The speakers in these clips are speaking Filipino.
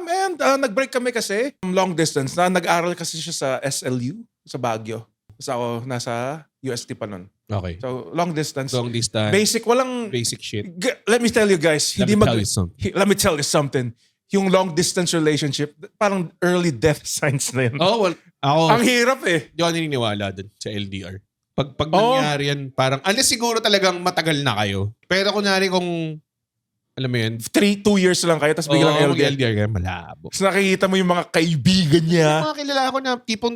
man. Nag-break kami kasi. Long distance. Nag-aral kasi siya sa SLU, sa Baguio. Tapos ako nasa UST pa nun. Okay. So, long distance. Long distance. Basic, walang... Basic shit. Let me tell you guys. Let me tell you something. Let me tell you something. Yung long distance relationship, parang early death signs na yun. Oh, well, ako, Ang hirap eh. di ako naniniwala dun sa LDR. Pag nangyari yan, parang, unless siguro talagang matagal na kayo. Pero kunwari kung, alam mo yun, 2 years lang kayo, tapos biglang LDR. LDR kayo, malabo. Tapos nakikita mo yung mga kaibigan niya. Mga kilala ko na tipong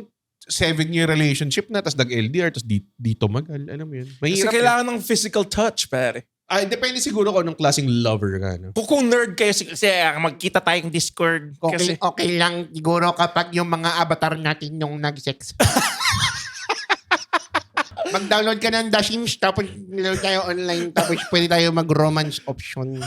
7-year relationship na, tapos nag-LDR, tapos di tumagal. Alam mo yun. Kasi Mahirap kailangan ng physical touch, pare. depende siguro kung anong klaseng lover ka. No? Kung nerd kayo, kasi magkita tayong Discord. Kasi, Okay lang siguro kapag yung mga avatar natin nung nag-sex. Mag-download ka ng The Sims, tapos niload tayo online, tapos pwede tayo mag-romance option.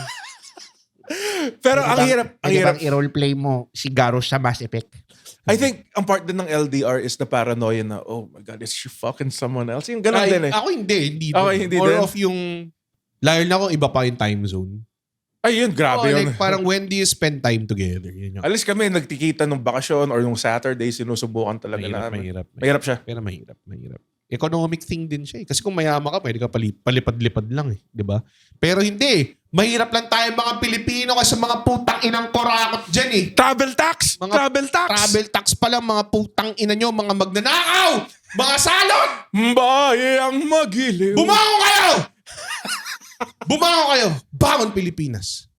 pero ang hirap. Ang hirap. I-roleplay mo si Garros sa Mass Effect. I think ang part din ng LDR is the paranoia na, oh my God, is she fucking someone else? Yung ganun din eh. Ako hindi. Okay, hindi More din. of yung, lalo na kung iba pa yung time zone. Ay, yun, grabe yun. Like, parang when do you spend time together? Yun yung, Alis kami, nagtikita nung bakasyon or nung Saturday, sinusubukan talaga namin. Mahirap siya. Pero mahirap. Economic thing din siya eh. Kasi kung mayaman ka, pwede ka palipad-lipad lang eh. Di ba? Pero hindi. Mahirap lang tayo mga Pilipino kasi mga putang inang korakot dyan eh. Travel tax! Mga Travel tax! Travel tax pa lang, mga putang ina nyo, mga magnanakaw! Mga salot! Bayang magiliw! Bumangon kayo! Bumangon kayo! Bangon Pilipinas!